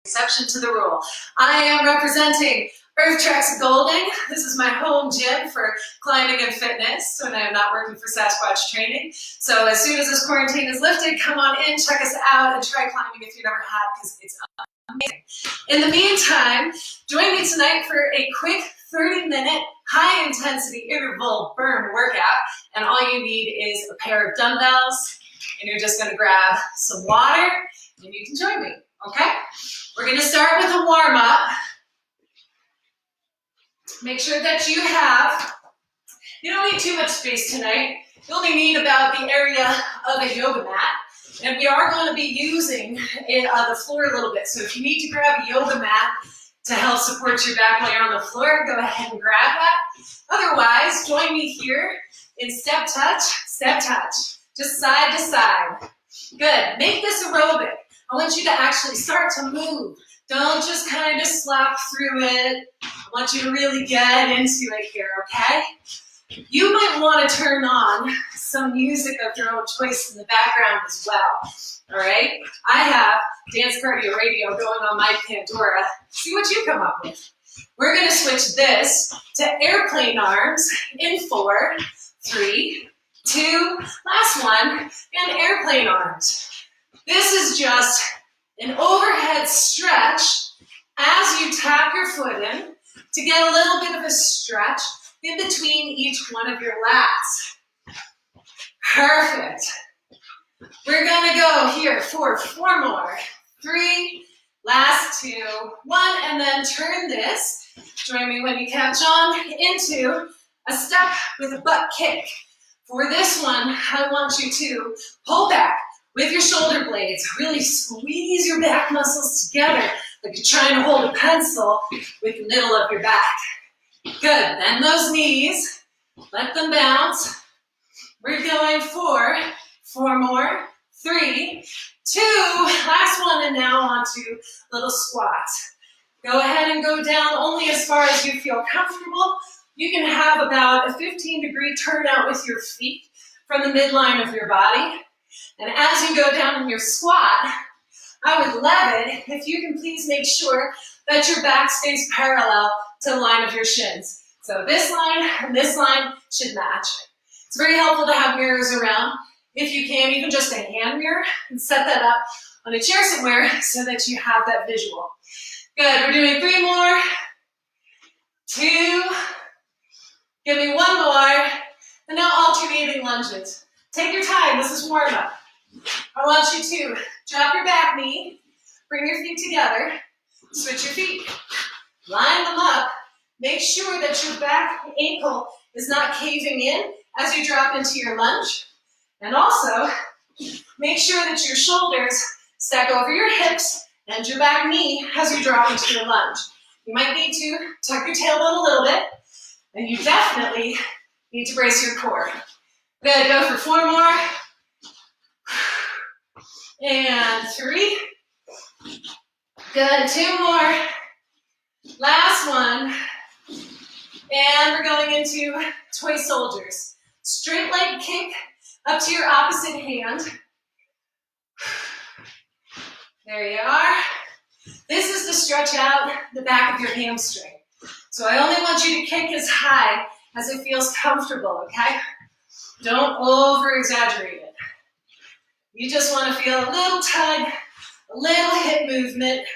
Exception to the rule. I am representing Earth Tracks Golding. This is my home gym for climbing and fitness when I am not working for Sasquatch training. So as soon as this quarantine is lifted, come on in, check us out, and try climbing if you never have, because it's amazing. In the meantime, join me tonight for a quick 30-minute high-intensity interval burn workout, and all you need is a pair of dumbbells, and you're just going to grab some water, and you can join me, okay? We're going to start with a warm-up. Make sure that you don't need too much space tonight. You only need about the area of a yoga mat. And we are going to be using the floor a little bit. So if you need to grab a yoga mat to help support your back while you're on the floor, go ahead and grab that. Otherwise, join me here in step touch, just side to side. Good. Make this aerobic. I want you to actually start to move. Don't just kind of slap through it. I want you to really get into it here, okay? You might want to turn on some music of your own choice in the background as well, all right? I have dance cardio radio going on my Pandora. See what you come up with. We're going to switch this to airplane arms in 4, 3, 2, last one, and airplane arms. This is just an overhead stretch as you tap your foot in to get a little bit of a stretch in between each one of your lats. Perfect. We're going to go here for 4 more. 3, last 2, 1, and then turn this. Join me when you catch on into a step with a butt kick. For this one, I want you to pull back with your shoulder blades. Really squeeze your back muscles together like you're trying to hold a pencil with the middle of your back. Good. Bend those knees. Let them bounce. We're going for 4 more. 3, 2, last one, and now onto little squats. Go ahead and go down only as far as you feel comfortable. You can have about a 15-degree turnout with your feet from the midline of your body. And as you go down in your squat, I would love it if you can please make sure that your back stays parallel to the line of your shins. So this line and this line should match. It's very helpful to have mirrors around. If you can, even just a hand mirror, and set that up on a chair somewhere so that you have that visual. Good, we're doing 3 more. 2, give me 1 more, and now alternating lunges. Take your time, this is warm up. I want you to drop your back knee, bring your feet together, switch your feet, line them up, make sure that your back ankle is not caving in as you drop into your lunge, and also make sure that your shoulders stack over your hips and your back knee as you drop into your lunge. You might need to tuck your tailbone a little bit, and you definitely need to brace your core. Good, go for 4 more. And 3. Good, 2 more. Last one. And we're going into toy soldiers. Straight leg kick up to your opposite hand. There you are. This is to stretch out the back of your hamstring. So I only want you to kick as high as it feels comfortable, okay? Don't over-exaggerate it. You just want to feel a little tug, a little hip movement.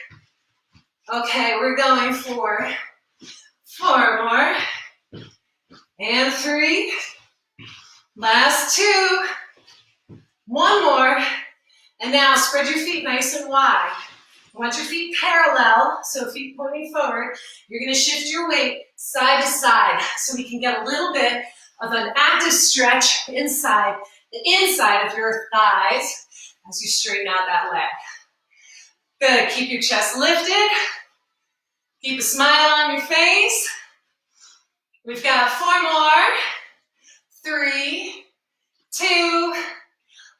Okay, we're going for 4 more. And 3. Last 2. 1 more. And now spread your feet nice and wide. I want your feet parallel, so feet pointing forward. You're going to shift your weight side to side so we can get a little bit of an active stretch inside the inside of your thighs as you straighten out that leg. Good, keep your chest lifted. Keep a smile on your face. We've got 4 more. 3, 2,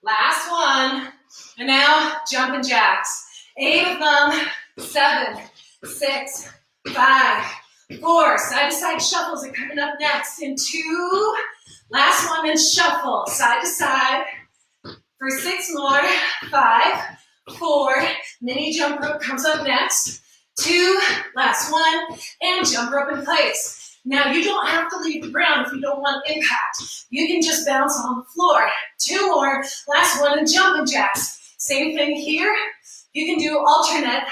last one. And now jumping jacks. 8 of them. 7, 6, 5, 4. Side to side shuffles are coming up next in 2. Last one and shuffle, side to side. For 6 more. 5, 4, mini jump rope comes up next, 2, last one, and jump rope in place. Now you don't have to leave the ground if you don't want impact. You can just bounce on the floor. 2 more, last one, and jumping jacks. Same thing here. You can do alternate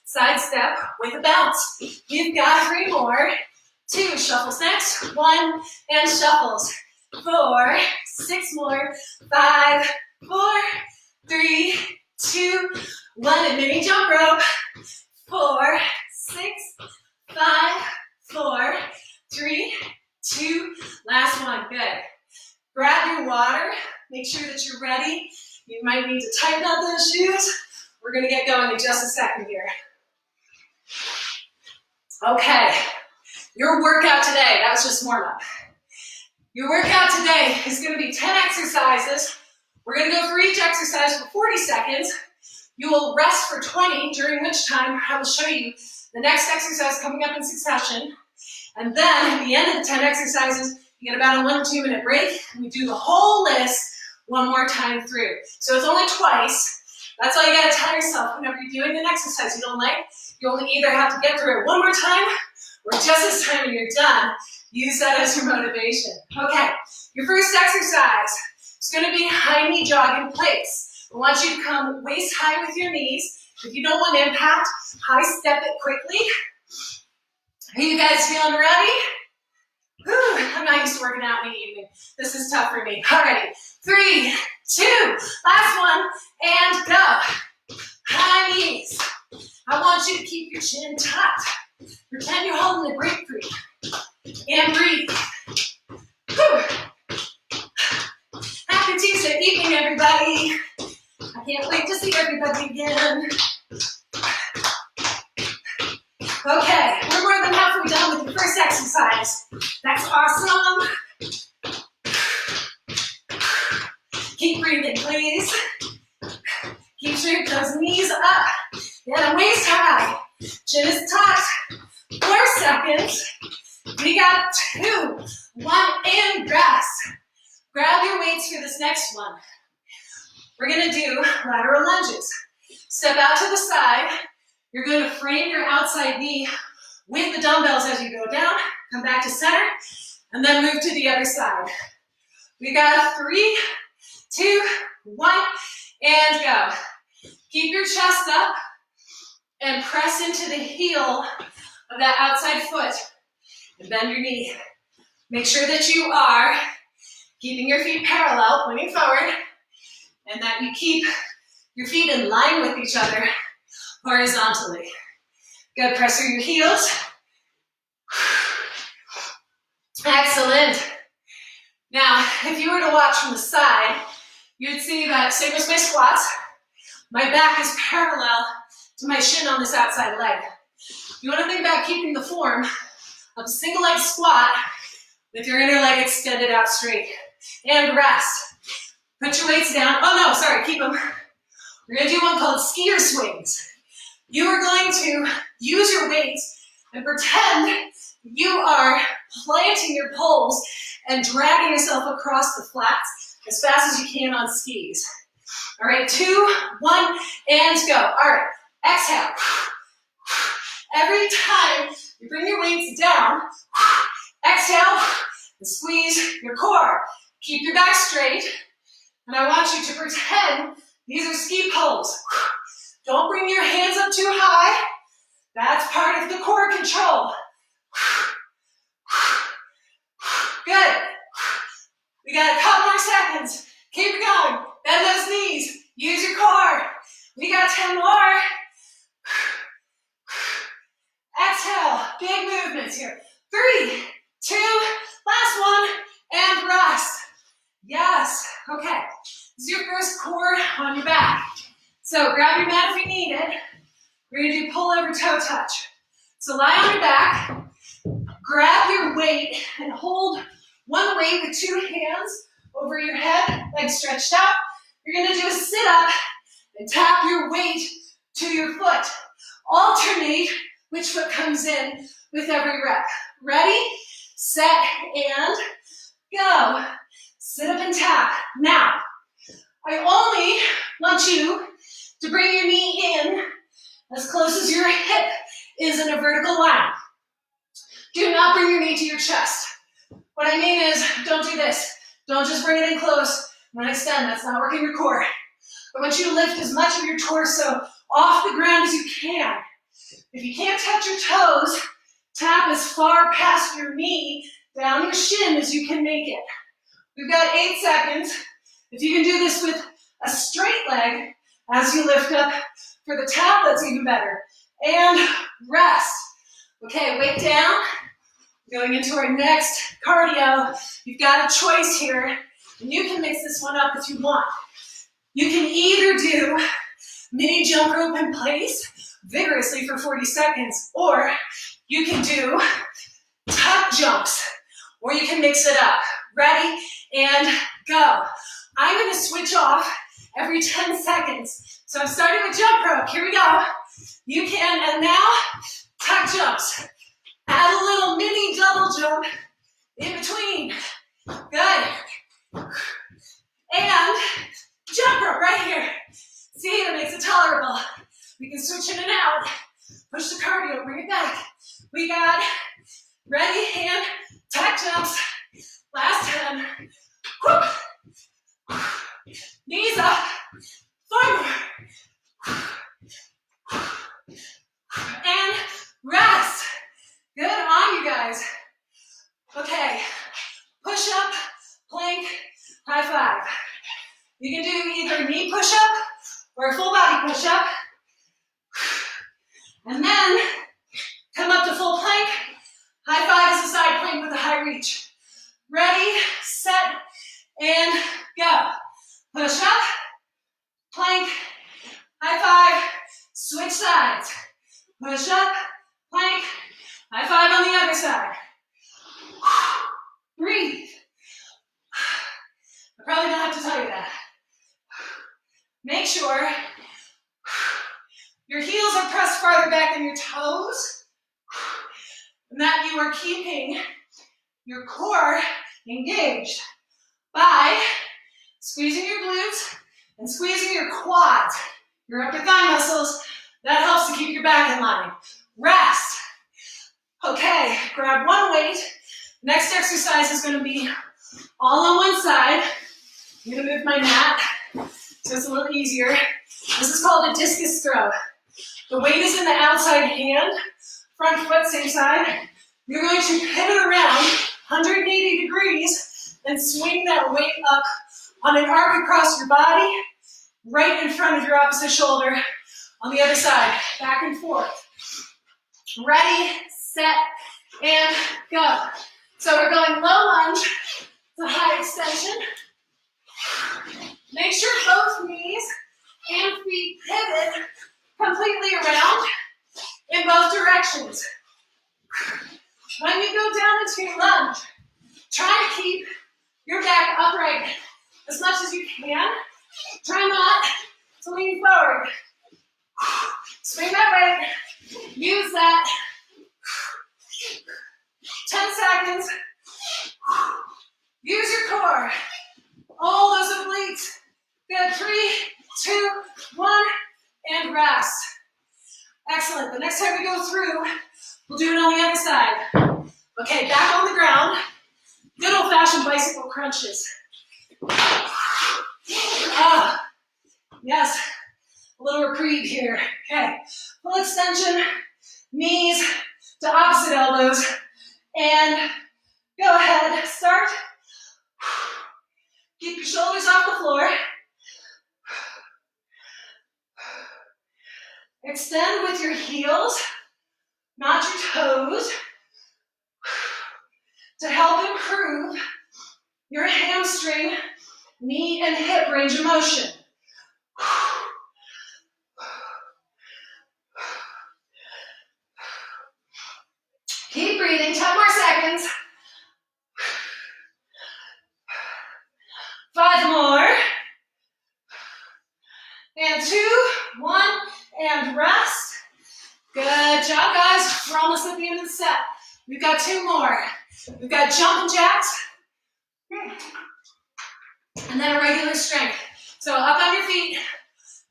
side step with a bounce. You've got 3 more, 2, shuffles next, 1, and shuffles. 4, 6 more, 5, 4, 3, 2, 1, and mini jump rope. 4, 6, 5, 4, 3, 2, last one, good. Grab your water, make sure that you're ready. You might need to tighten up those shoes. We're gonna get going in just a second here. Okay, your workout today, that was just warm up. Your workout today is gonna be 10 exercises. We're gonna go through each exercise for 40 seconds. You will rest for 20, during which time I will show you the next exercise coming up in succession. And then at the end of the 10 exercises, you get about a 1 to 2 minute break, and we do the whole list one more time through. So it's only twice. That's all you gotta tell yourself whenever you're doing an exercise you don't like. You only either have to get through it one more time, or just this time when you're done, use that as your motivation. Okay, your first exercise is gonna be high knee jog in place. I want you to come waist high with your knees. If you don't want impact, high step it quickly. Are you guys feeling ready? Whew, I'm not used to working out in the evening. This is tough for me. Alrighty, 3, 2, last one, and go. High knees. I want you to keep your chin tucked. Pretend you're holding a grapefruit. And breathe. Whew. Happy Tuesday evening, everybody. I can't wait to see everybody again. Okay, we're more than halfway done with the first exercise. That's awesome. Keep breathing, please. Keep sure those knees up. Get them waist high. Chin is tucked. 4 seconds. We got 2, 1, and rest. Grab your weights for this next one. We're gonna do lateral lunges. Step out to the side. You're gonna frame your outside knee with the dumbbells as you go down. Come back to center, and then move to the other side. We got 3, 2, 1, and go. Keep your chest up and press into the heel of that outside foot. And bend your knee. Make sure that you are keeping your feet parallel, pointing forward, and that you keep your feet in line with each other horizontally. Good, press through your heels. Excellent. Now, if you were to watch from the side, you'd see that same as my squats, my back is parallel to my shin on this outside leg. You want to think about keeping the form of a single leg squat with your inner leg extended out straight. And rest. Put your weights down. Oh no, sorry, keep them. We're gonna do one called skier swings. You are going to use your weights and pretend you are planting your poles and dragging yourself across the flats as fast as you can on skis. All right, 2, 1, and go. All right, exhale. Every time you bring your weights down, exhale and squeeze your core. Keep your back straight, and I want you to pretend these are ski poles. Don't bring your hands up too high. That's part of the core control. Good. We got a couple more seconds. Keep it going. Bend those knees. Use your core. We got 10 more. Exhale. Big movements here. 3, 2, last one, and rest. Yes. Okay. This is your first core on your back. So grab your mat if you need it. We're going to do pull over toe touch. So lie on your back, grab your weight, and hold one weight with 2 hands over your head, legs stretched out. You're going to do a sit up and tap your weight to your foot. Alternate which foot comes in with every rep. Ready, set, and go. Sit up and tap. Now, I only want you to bring your knee in as close as your hip is in a vertical line. Do not bring your knee to your chest. What I mean is, don't do this. Don't just bring it in close and then extend. That's not working your core. I want you to lift as much of your torso off the ground as you can. If you can't touch your toes, tap as far past your knee down your shin as you can make it. We've got 8 seconds. If you can do this with a straight leg as you lift up for the tap, that's even better. And rest. Okay, weight down. Going into our next cardio. You've got a choice here, and you can mix this one up if you want. You can either do mini jump rope in place vigorously for 40 seconds, or you can do tuck jumps, or you can mix it up. Ready, and go. I'm going to switch off every 10 seconds. So I'm starting with jump rope. Here we go. You can, and now, tuck jumps. Add a little mini double jump in between. Good. And jump rope right here. See, that makes it tolerable. We can switch in and out. Push the cardio, bring it back. We got ready, hand, tuck jumps. Last 10. Woo. Knees up. 4 more. And rest. Good on, you guys. Okay. Push up, plank, high five. You can do either knee push up or a full body push up. And then come up to full plank. High five is a side plank with a high reach. Ready, set, and go. Push up, plank, high five, switch sides. Push up, plank, high five on the other side. Breathe. I probably don't have to tell you that. Make sure your heels are pressed farther back than your toes, and that you are keeping your core engaged by squeezing your glutes and squeezing your quads, your upper thigh muscles. That helps to keep your back in line. Rest. Okay, grab one weight. Next exercise is going to be all on one side. I'm going to move my mat so it's a little easier. This is called a discus throw. The weight is in the outside hand, front foot same side. You're going to pivot around 180 degrees and swing that weight up on an arc across your body, right in front of your opposite shoulder on the other side, back and forth. Ready, set, and go. So we're going low lunge to high extension. Make sure both knees and feet pivot completely around in both directions. When you go down into your lunge, try to keep your back upright as much as you can. Try not to lean forward. Swing that weight. Use that. 10 seconds. Use your core. All those obliques. Good. 3, 2, 1, and rest. Excellent. The next time we go through, we'll do it on the other side. Okay, back on the ground. Good old-fashioned bicycle crunches. Yes, a little reprieve here. Okay, full extension, knees to opposite elbows, and go ahead, start. Keep your shoulders off the floor. Extend with your heels, not your toes, to help improve your hamstring, knee, and hip range of motion. Keep breathing, 10 more seconds. 5 more. And 2, 1, and rest. Good job, guys. We're almost at the end of the set. We've got 2 more. We've got jumping jacks. And then a regular strength. So up on your feet,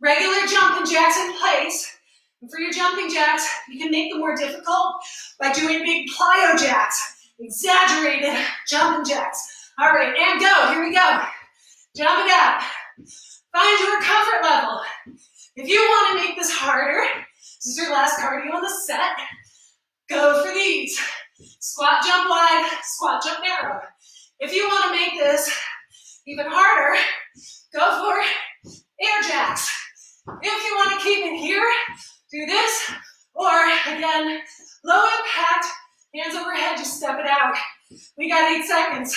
regular jumping jacks in place. And for your jumping jacks, you can make them more difficult by doing big plyo jacks, exaggerated jumping jacks. All right, and go. Here we go. Jump it up. Find your comfort level. If you want to make this harder, this is your last cardio on the set, go for these. Squat, jump wide, squat, jump narrow. If you want to make this even harder, go for air jacks. If you want to keep it here, do this, or again, low impact, hands overhead, just step it out. We got 8 seconds.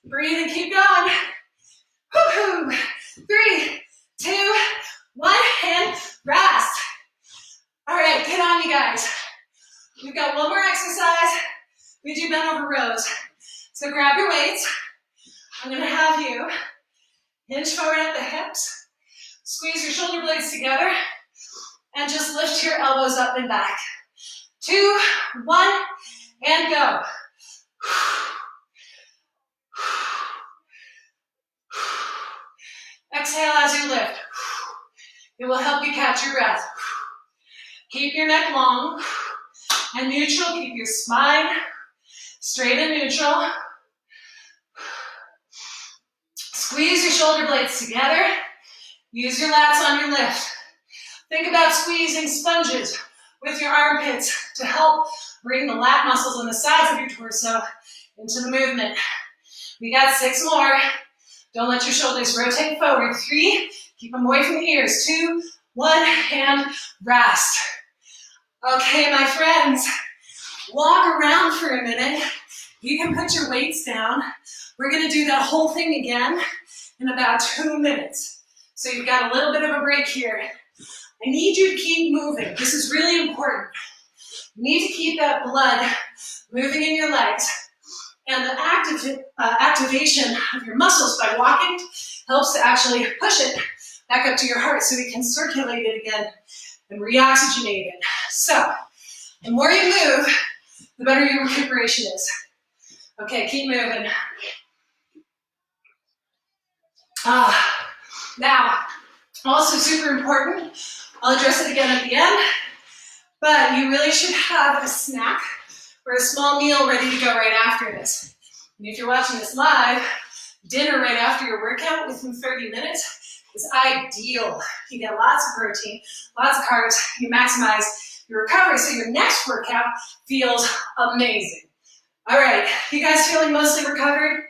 Breathe and keep going. Woo-hoo. 3, 2, 1, and rest. All right, get on, you guys. We've got one more exercise. We do bent over rows. So grab your weights. I'm gonna have you hinge forward at the hips, squeeze your shoulder blades together, and just lift your elbows up and back. 2, 1, and go. Exhale as you lift. It will help you catch your breath. Keep your neck long and neutral. Keep your spine straight and neutral. Squeeze your shoulder blades together. Use your lats on your lift. Think about squeezing sponges with your armpits to help bring the lat muscles on the sides of your torso into the movement. We got 6 more. Don't let your shoulders rotate forward. 3, keep them away from the ears. 2, 1, and rest. Okay, my friends, walk around for a minute. You can put your weights down. We're gonna do that whole thing again in about 2 minutes. So you've got a little bit of a break here. I need you to keep moving. This is really important. You need to keep that blood moving in your legs. And the activation of your muscles by walking helps to actually push it back up to your heart so we can circulate it again and reoxygenate it. So, the more you move, the better your recuperation is. Okay, keep moving. Now, also super important, I'll address it again at the end, but you really should have a snack or a small meal ready to go right after this. And if you're watching this live, dinner right after your workout within 30 minutes is ideal. You get lots of protein, lots of carbs, you maximize your recovery so your next workout feels amazing. All right, you guys feeling mostly recovered?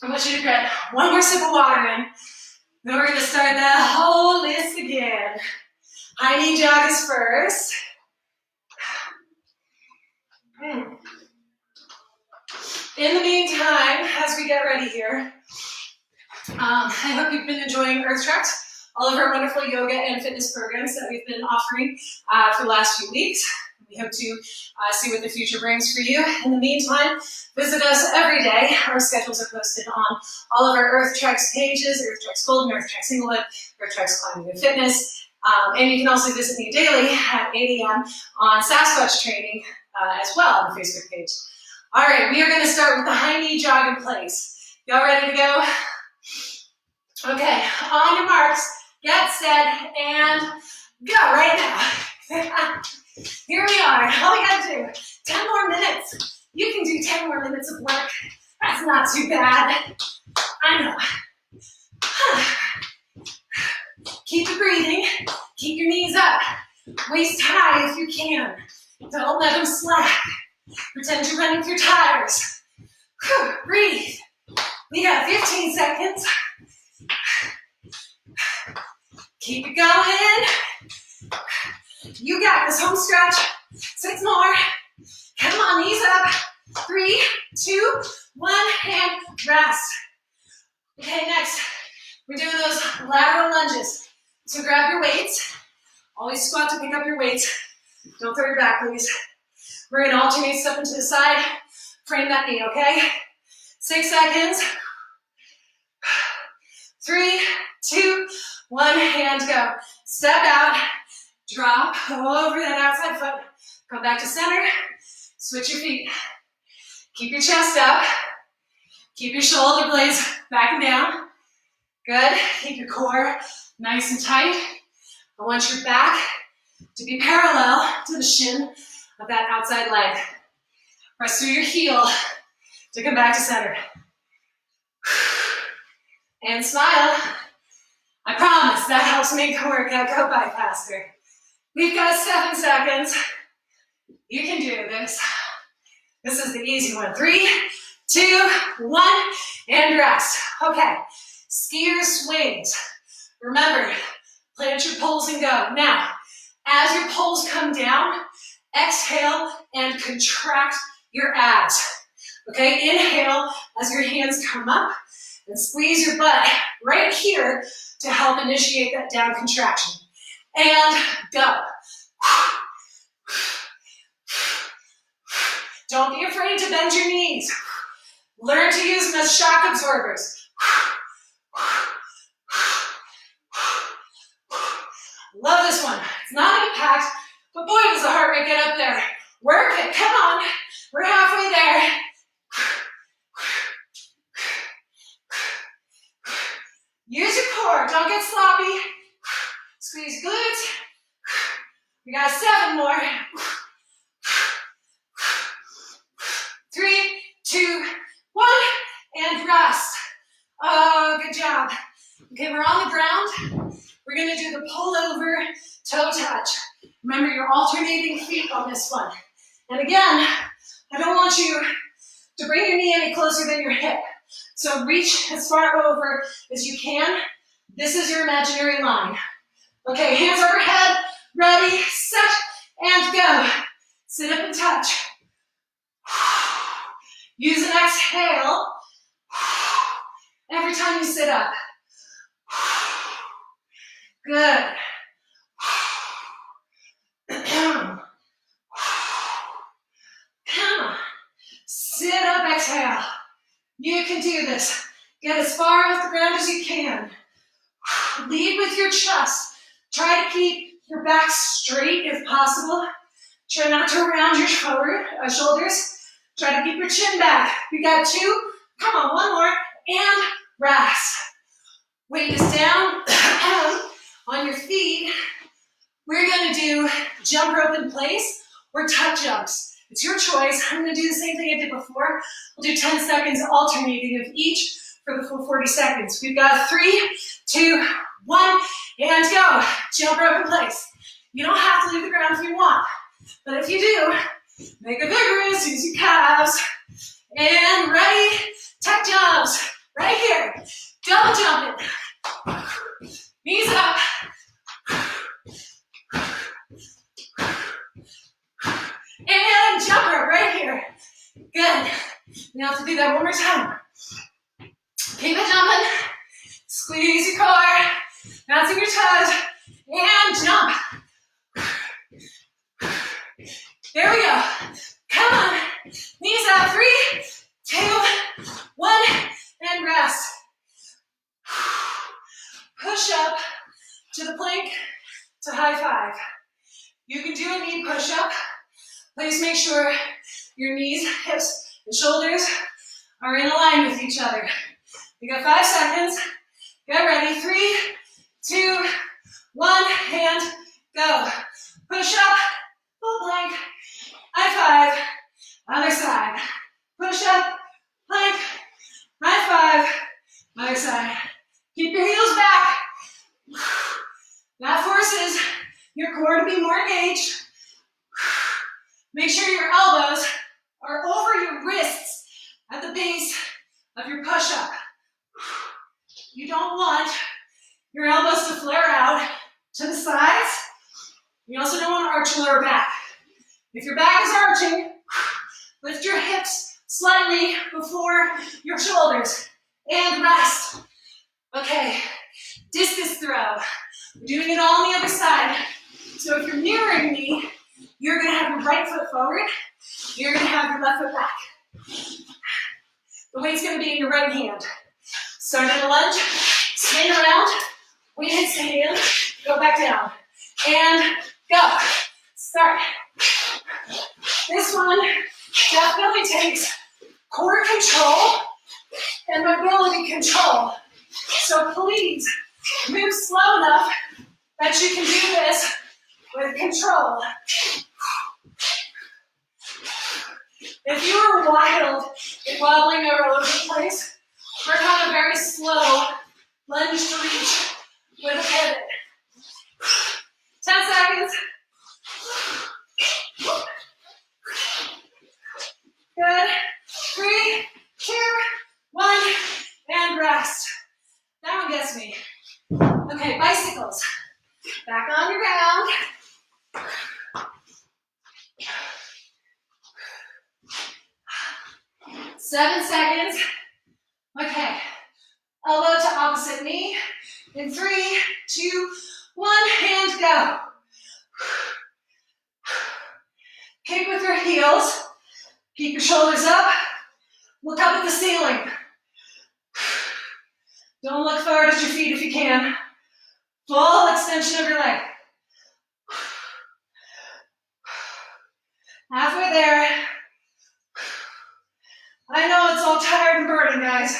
I want you to get one more sip of water in, then we're gonna start that whole list again. High knee jog is first. In the meantime, as we get ready here, I hope you've been enjoying Earth Treks, all of our wonderful yoga and fitness programs that we've been offering for the last few weeks. We hope to see what the future brings for you. In the meantime, visit us every day. Our schedules are posted on all of our Earth Treks pages, Earth Treks Golden, Earth Treks Inglewood, Earth Treks Climbing and Fitness. And you can also visit me daily at 8 a.m. on Sasquatch training as well on the Facebook page. All right, we are going to start with the high knee jog in place. Y'all ready to go? Okay, on your marks, get set, and go right now. Here we are. All we got to do, 10 more minutes. You can do 10 more minutes of work. That's not too bad. I know. Keep it breathing. Keep your knees up. Waist high if you can. Don't let them slack. Pretend you're running through tires. Whew, breathe. We got 15 seconds. Keep it going. You got this. Home stretch. 6 more. Come on, knees up. 3, 2, 1, and rest. Okay, next, we're doing those lateral lunges. So grab your weights. Always squat to pick up your weights. Don't throw your back, please. We're going to alternate step into the side. Frame that knee, okay? 6 seconds. 3, 2, 1, and go. Step out. Drop over that outside foot. Come back to center. Switch your feet. Keep your chest up. Keep your shoulder blades back and down. Good. Keep your core Nice and tight. I want your back to be parallel to the shin of that outside leg. Press through your heel to come back to center. And smile. I promise that helps make the workout go by faster. We've got 7 seconds. You can do this. This is the easy one. 3, 2, 1, and rest. Okay, skier swings. Remember, plant your poles and go. Now, as your poles come down, exhale and contract your abs. Okay, inhale as your hands come up and squeeze your butt right here to help initiate that down contraction. And go. Don't be afraid to bend your knees. Learn to use them as shock absorbers. Love this one. It's not impact, but boy, does the heart rate get up there. Work it. Come on. We're halfway there. Use your core. Don't get sloppy. Squeeze glutes. We got 7 more. 3, 2, 1, and rest. Oh, good job. Okay, we're on the ground. We're gonna do the pull over toe touch. Remember, you're alternating feet on this one. And again, I don't want you to bring your knee any closer than your hip. So reach as far over as you can. This is your imaginary line. Okay, hands overhead, ready, set, and go. Sit up and touch. Use an exhale every time you sit up. Good. Come on. Sit up, exhale. You can do this. Get as far off the ground as you can. Lead with your chest. Try to keep your back straight if possible. Try not to round your shoulders. Try to keep your chin back. We got 2. Come on, 1 more. And rest. Weight is down on your feet. We're going to do jump rope in place or tuck jumps. It's your choice. I'm going to do the same thing I did before. We'll do 10 seconds alternating of each for the full 40 seconds. We've got 3, 2, 1, and go. Jump rope in place. You don't have to leave the ground if you want, but if you do, make it vigorous. Use your calves. And ready, tuck jumps. Right here. Double jumping. Knees up. And jump rope right here. Good. Now have to do that one more time. Keep it jumping. Squeeze your core. Bouncing your toes. And jump. There we go. Come on. Knees up. 3, 2, 1, and rest. Push up to the plank to high five. You can do a knee push up. Please make sure your knees, hips, and shoulders are in line with each other. You got 5 seconds. Get ready. 3, 2, 1, and go. Push up, full plank, high five, other side. Push up, plank, high five, other side. Keep your heels back. That forces your core to be more engaged. Make sure your elbows are over your wrists at the base of your push-up. You don't want your elbows to flare out to the sides. You also don't want to arch your lower back. If your back is arching, lift your hips slightly before your shoulders and rest. Okay, discus throw. We're doing it all on the other side. So if you're mirroring me, you're going to have your right foot forward. You're going to have your left foot back. The weight's going to be in your right hand. Start at a lunge, swing around, weight hits the hand, go back down, and go. Start. This one definitely takes core control and mobility control. So please Move slow enough that you can do this with control. If you are wild and wobbling all over the place, work on a very slow lunge to reach with a pivot. 10 seconds. Good. 3, 2, 1, and rest. That one gets me. Okay, bicycles. Back on your ground. Seven seconds. Okay. Elbow to opposite knee. In 3, 2, 1, and go. Kick with your heels. Keep your shoulders up. Look up at the ceiling. Don't look forward at your feet if you can. Full extension of your leg. Halfway there. I know it's all tired and burning, guys,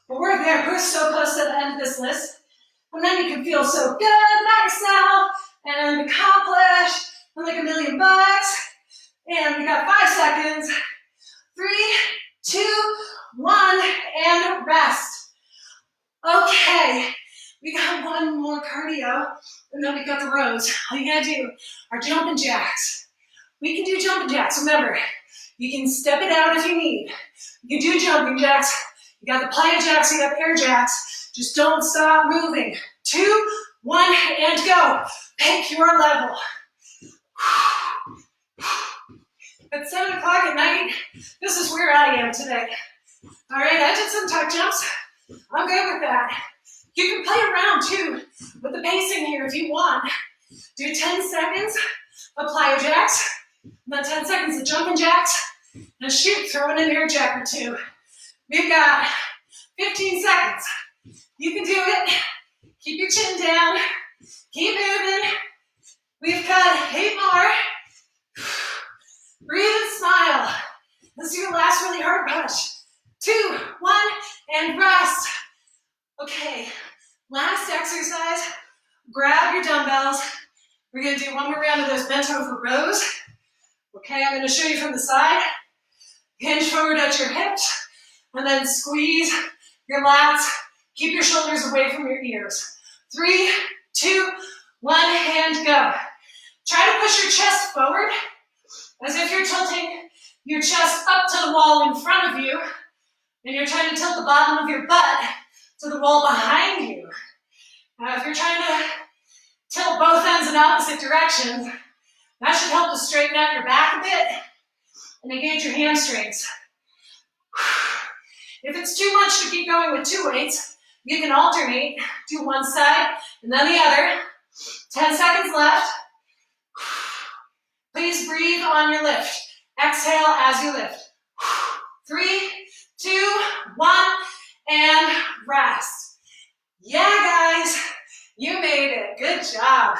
but we're there. We're so close to the end of this list. And then you can feel so good about yourself and accomplished and like $1 million. And we got 5 seconds. 3, 2, 1, and rest. Okay, we got one more cardio, and then we got the rows. All you gotta do are jumping jacks. We can do jumping jacks. Remember, you can step it out if you need. You can do jumping jacks. You got the plyo jacks, you got the air jacks. Just don't stop moving. 2, 1, and go. Pick your level. At 7 o'clock at night, this is where I am today. All right, I did some tuck jumps. I'm good with that. You can play around too with the pacing here if you want. Do 10 seconds of plyo jacks, and then 10 seconds of jumping jacks, and shoot, throw in an air jack or two. We've got 15 seconds. You can do it. Keep your chin down. Keep moving. We've got 8 more. Breathe and smile. This is your last really hard push. 2, 1, and rest. Okay, last exercise. Grab your dumbbells. We're gonna do one more round of those bent over rows. Okay, I'm gonna show you from the side. Hinge forward at your hips, and then squeeze your lats. Keep your shoulders away from your ears. 3, 2, 1, and go. Try to push your chest forward as if you're tilting your chest up to the wall in front of you, and you're trying to tilt the bottom of your butt to the wall behind you. Now, if you're trying to tilt both ends in opposite directions, that should help to straighten out your back a bit and engage your hamstrings. If it's too much to keep going with 2 weights, you can alternate. Do one side and then the other. 10 seconds left. Please breathe on your lift. Exhale as you lift. 3, 2, 1, and rest. Yeah, guys, you made it. Good job.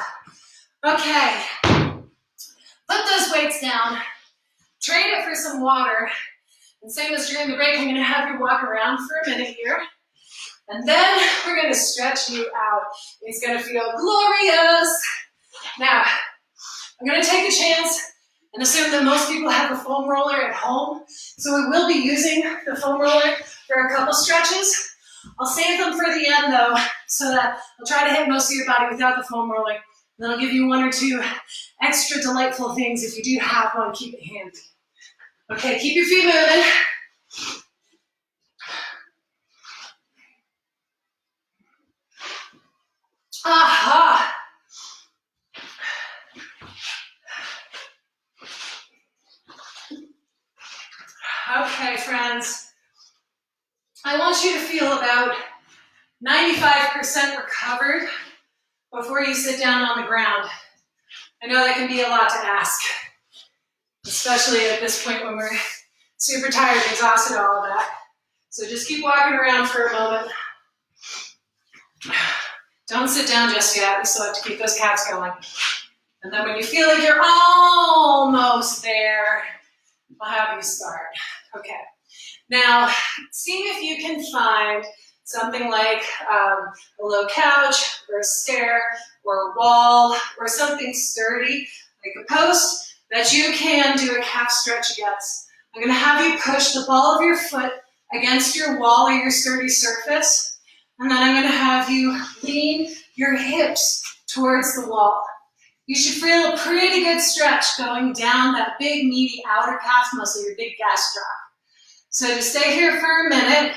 Okay, put those weights down. Trade it for some water. And same as during the break, I'm gonna have you walk around for a minute here. And then we're gonna stretch you out. It's gonna feel glorious. Now, I'm gonna take a chance and assume that most people have a foam roller at home. So we will be using the foam roller for a couple stretches. I'll save them for the end though, so that I'll try to hit most of your body without the foam roller. And then I'll give you 1 or 2 extra delightful things if you do have one, keep it handy. Okay, keep your feet moving. Aha! Okay, friends. I want you to feel about 95% recovered before you sit down on the ground. I know that can be a lot to ask, especially at this point when we're super tired and exhausted, all of that. So just keep walking around for a moment. Don't sit down just yet. We still have to keep those calves going. And then when you feel like you're almost there, I'll have you start. Okay. Now, see if you can find something like a low couch or a stair or a wall or something sturdy like a post that you can do a calf stretch against. I'm going to have you push the ball of your foot against your wall or your sturdy surface, and then I'm going to have you lean your hips towards the wall. You should feel a pretty good stretch going down that big meaty outer calf muscle, your big gas drop. So just stay here for a minute.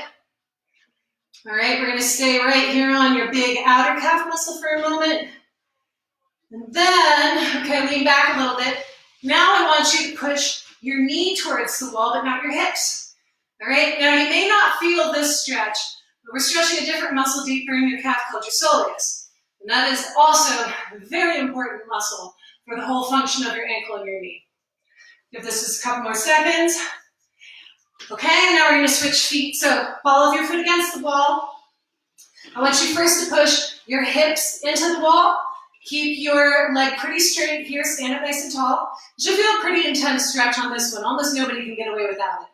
All right, we're going to stay right here on your big outer calf muscle for a moment. And then, okay, lean back a little bit. Now I want you to push your knee towards the wall, but not your hips. All right, now you may not feel this stretch, but we're stretching a different muscle deeper in your calf called your soleus. And that is also a very important muscle for the whole function of your ankle and your knee. Give this just a couple more seconds. Okay, and now we're going to switch feet. So ball of your foot against the wall. I want you first to push your hips into the wall. Keep your leg pretty straight here, stand up nice and tall. You should feel a pretty intense stretch on this one. Almost nobody can get away without it.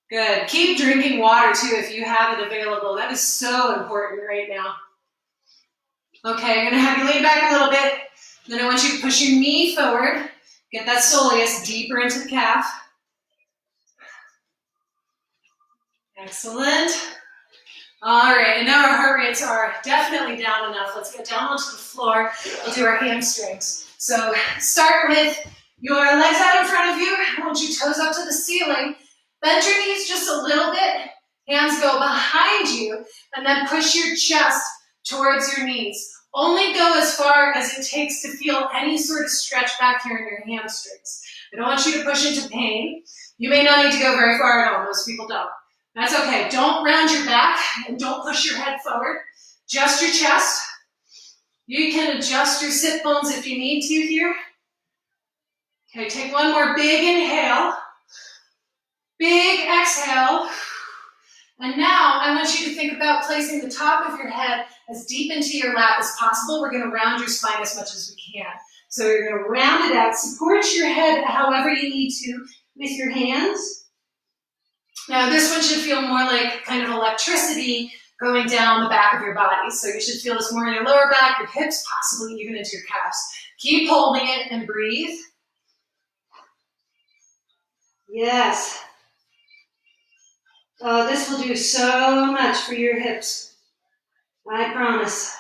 Good. Keep drinking water too if you have it available. That is so important right now. Okay, I'm going to have you lean back a little bit. Then I want you to push your knee forward. Get that soleus deeper into the calf. Excellent. All right, and now our heart rates are definitely down enough. Let's get down onto the floor. We'll do our hamstrings. So start with your legs out in front of you. I want your toes up to the ceiling. Bend your knees just a little bit. Hands go behind you, and then push your chest towards your knees. Only go as far as it takes to feel any sort of stretch back here in your hamstrings. I don't want you to push into pain. You may not need to go very far at all. Most people don't. That's okay. Don't round your back and don't push your head forward. Just your chest. You can adjust your sit bones if you need to here. Okay, take one more big inhale. Big exhale. And now I want you to think about placing the top of your head as deep into your lap as possible. We're going to round your spine as much as we can. So you're going to round it out. Support your head however you need to with your hands. Now this one should feel more like kind of electricity going down the back of your body. So you should feel this more in your lower back, your hips, possibly even into your calves. Keep holding it and breathe. Yes. Oh, this will do so much for your hips. I promise.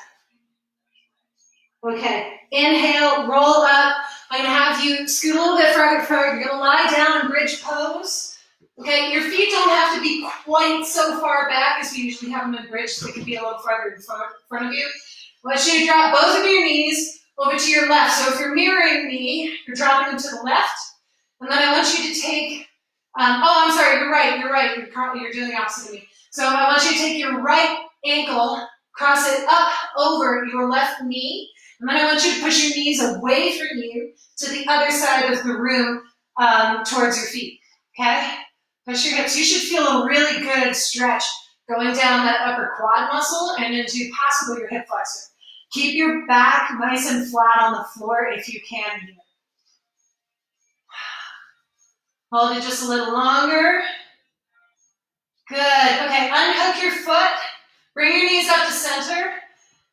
Okay, inhale, roll up. I'm going to have you scoot a little bit further forward. You're going to lie down in bridge pose. Okay, your feet don't have to be quite so far back as we usually have them in bridge. They can be a little farther in front of you. I want you to drop both of your knees over to your left. So if you're mirroring me, you're dropping them to the left. And then I want you to take, I'm sorry, you're right. You're doing the opposite of me. So I want you to take your right ankle, cross it up over your left knee. And then I want you to push your knees away from you to the other side of the room towards your feet. Okay? Push your hips. You should feel a really good stretch going down that upper quad muscle and into possibly your hip flexor. Keep your back nice and flat on the floor if you can here. Hold it just a little longer. Good. Okay, unhook your foot. Bring your knees up to center.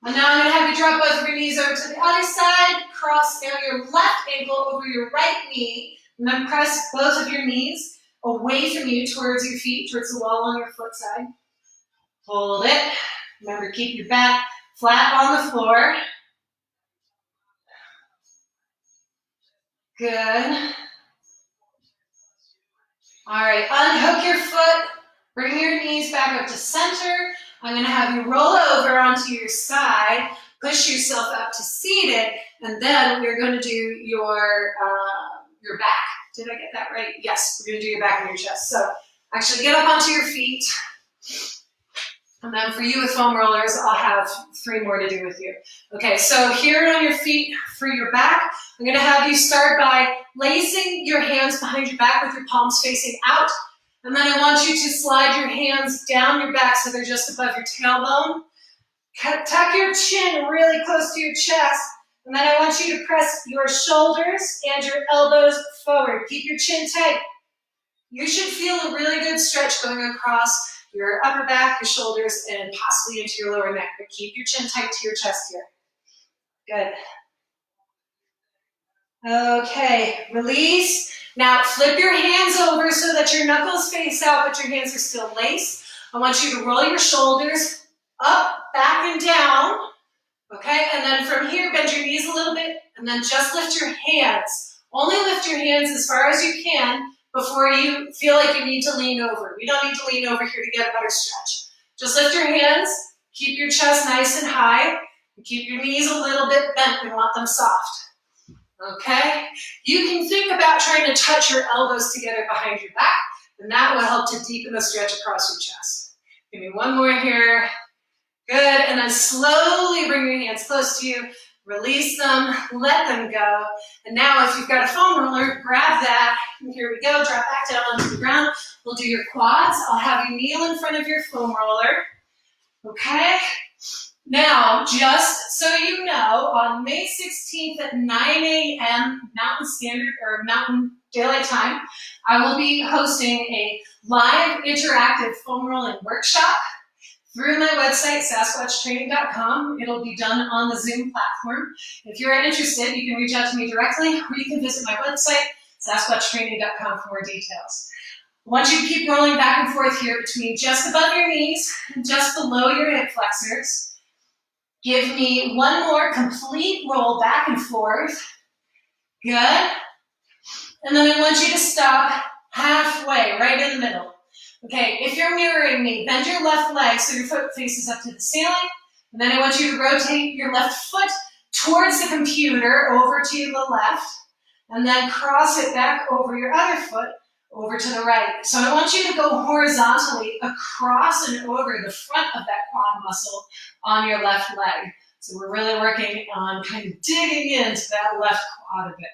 And now I'm going to have you drop both of your knees over to the other side. Cross down your left ankle over your right knee. And then press both of your knees away from you towards your feet, towards the wall on your foot side. Hold it. Remember, keep your back flat on the floor. Good. All right, unhook your foot. Bring your knees back up to center. I'm going to have you roll over onto your side, push yourself up to seated, and then we're going to do your back. Did I get that right? Yes, we're going to do your back and your chest. So actually get up onto your feet. And then for you with foam rollers, I'll have 3 more to do with you. Okay, so here on your feet for your back, I'm going to have you start by placing your hands behind your back with your palms facing out. And then I want you to slide your hands down your back so they're just above your tailbone. Tuck your chin really close to your chest. And then I want you to press your shoulders and your elbows forward. Keep your chin tight. You should feel a really good stretch going across your upper back, your shoulders, and possibly into your lower neck. But keep your chin tight to your chest here. Good. Okay, release. Now flip your hands over so that your knuckles face out, but your hands are still laced. I want you to roll your shoulders up, back, and down. Okay, and then from here, bend your knees a little bit, and then just lift your hands. Only lift your hands as far as you can before you feel like you need to lean over. You don't need to lean over here to get a better stretch. Just lift your hands, keep your chest nice and high, and keep your knees a little bit bent. We want them soft. Okay? You can think about trying to touch your elbows together behind your back, and that will help to deepen the stretch across your chest. Give me one more here. Good, and then slowly bring your hands close to you, release them, let them go. And now if you've got a foam roller, grab that. And here we go, drop back down onto the ground. We'll do your quads. I'll have you kneel in front of your foam roller. Okay? Now, just so you know, on May 16th at 9 a.m. Mountain Daylight Time, I will be hosting a live interactive foam rolling workshop through my website, sasquatchtraining.com. It'll be done on the Zoom platform. If you're interested, you can reach out to me directly, or you can visit my website, sasquatchtraining.com, for more details. I want you to keep rolling back and forth here between just above your knees and just below your hip flexors. Give me one more complete roll back and forth. Good. And then I want you to stop halfway, right in the middle. Okay, if you're mirroring me, bend your left leg so your foot faces up to the ceiling. And then I want you to rotate your left foot towards the computer over to the left. And then cross it back over your other foot over to the right. So I want you to go horizontally across and over the front of that quad muscle on your left leg. So we're really working on kind of digging into that left quad a bit.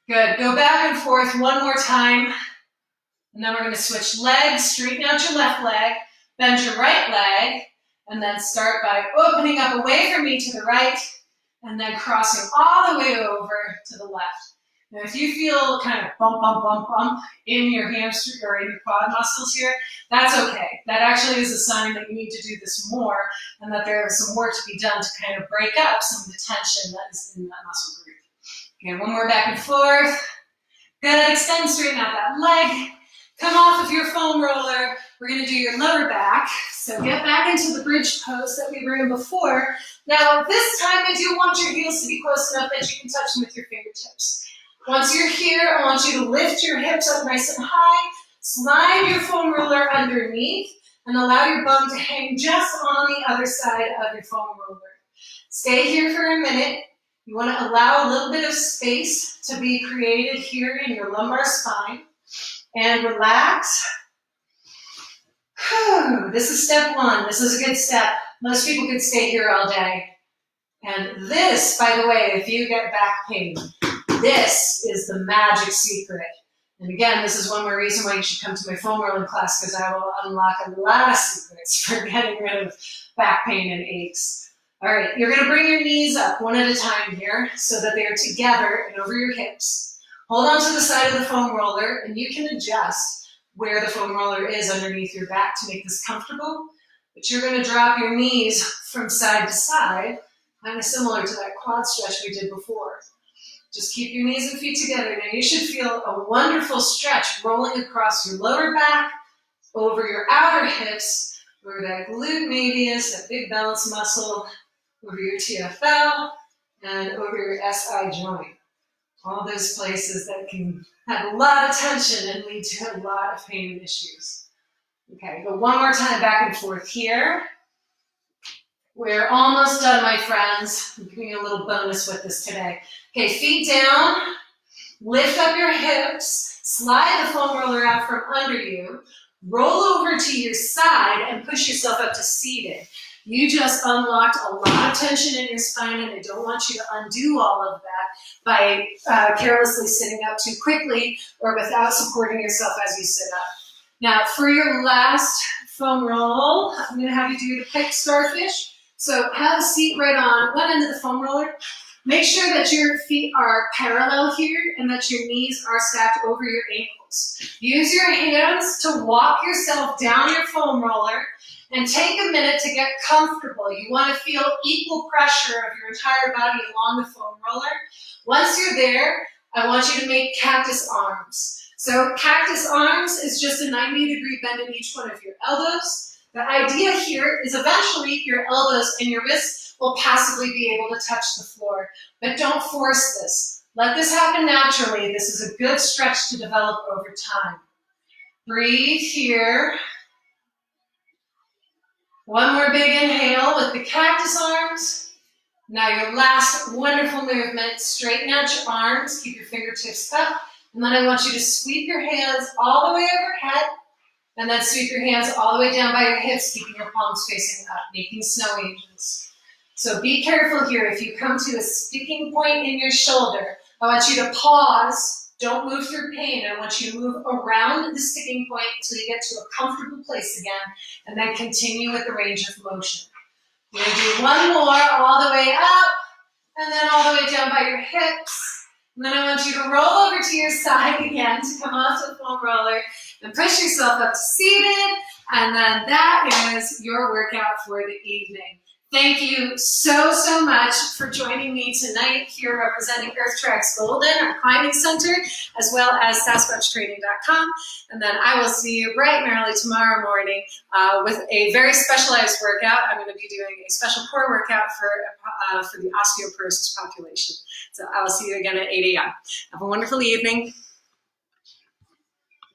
Good, go back and forth one more time. And then we're going to switch legs, straighten out your left leg, bend your right leg, and then start by opening up away from me to the right, and then crossing all the way over to the left. Now, if you feel kind of bump, bump, bump, bump in your hamstring or in your quad muscles here, that's okay. That actually is a sign that you need to do this more, and that there is some work to be done to kind of break up some of the tension that is in that muscle group. Okay, one more back and forth. Good, extend, straighten out that leg. Come off of your foam roller. We're going to do your lower back. So get back into the bridge pose that we were in before. Now, this time I do want your heels to be close enough that you can touch them with your fingertips. Once you're here, I want you to lift your hips up nice and high, slide your foam roller underneath, and allow your bum to hang just on the other side of your foam roller. Stay here for a minute. You want to allow a little bit of space to be created here in your lumbar spine. And relax. This is step one. This is a good step. Most people could stay here all day. And this, by the way, if you get back pain, this is the magic secret. And again, this is one more reason why you should come to my foam rolling class, because I will unlock a lot of secrets for getting rid of back pain and aches. All right, you're going to bring your knees up one at a time here so that they are together and over your hips. Hold on to the side of the foam roller, and you can adjust where the foam roller is underneath your back to make this comfortable. But you're going to drop your knees from side to side, kind of similar to that quad stretch we did before. Just keep your knees and feet together. Now you should feel a wonderful stretch rolling across your lower back, over your outer hips, over that glute medius, that big balance muscle, over your TFL, and over your SI joint. All those places that can have a lot of tension and lead to a lot of pain and issues. Okay, go one more time back and forth here. We're almost done, my friends. I'm giving you a little bonus with this today. Okay, feet down, lift up your hips, slide the foam roller out from under you, roll over to your side and push yourself up to seated. You just unlocked a lot of tension in your spine, and I don't want you to undo all of that by carelessly sitting up too quickly or without supporting yourself as you sit up. Now, for your last foam roll, I'm going to have you do the pick starfish. So have a seat right on one end of the foam roller, Make sure that your feet are parallel here and that your knees are stacked over your ankles. Use your hands to walk yourself down your foam roller and take a minute to get comfortable. You want to feel equal pressure of your entire body along the foam roller. Once you're there, I want you to make cactus arms. So cactus arms is just a 90-degree bend in each one of your elbows. The idea here is eventually your elbows and your wrists will passively be able to touch the floor, but don't force this. Let this happen naturally. This is a good stretch to develop over time. Breathe here. One more big inhale with the cactus arms. Now your last wonderful movement, straighten out your arms, keep your fingertips up, and then I want you to sweep your hands all the way overhead, and then sweep your hands all the way down by your hips, keeping your palms facing up, making snow angels. So be careful here. If you come to a sticking point in your shoulder, I want you to pause. Don't move through pain. I want you to move around the sticking point until you get to a comfortable place again, and then continue with the range of motion. You're going to do one more all the way up, and then all the way down by your hips. And then I want you to roll over to your side again to come off the foam roller and push yourself up to seated. And then that is your workout for the evening. Thank you so much for joining me tonight here representing Earth Tracks Golden, our climbing center, as well as SasquatchTraining.com. And then I will see you bright and early tomorrow morning with a very specialized workout. I'm going to be doing a special core workout for the osteoporosis population. So I will see you again at 8 a.m. Have a wonderful evening.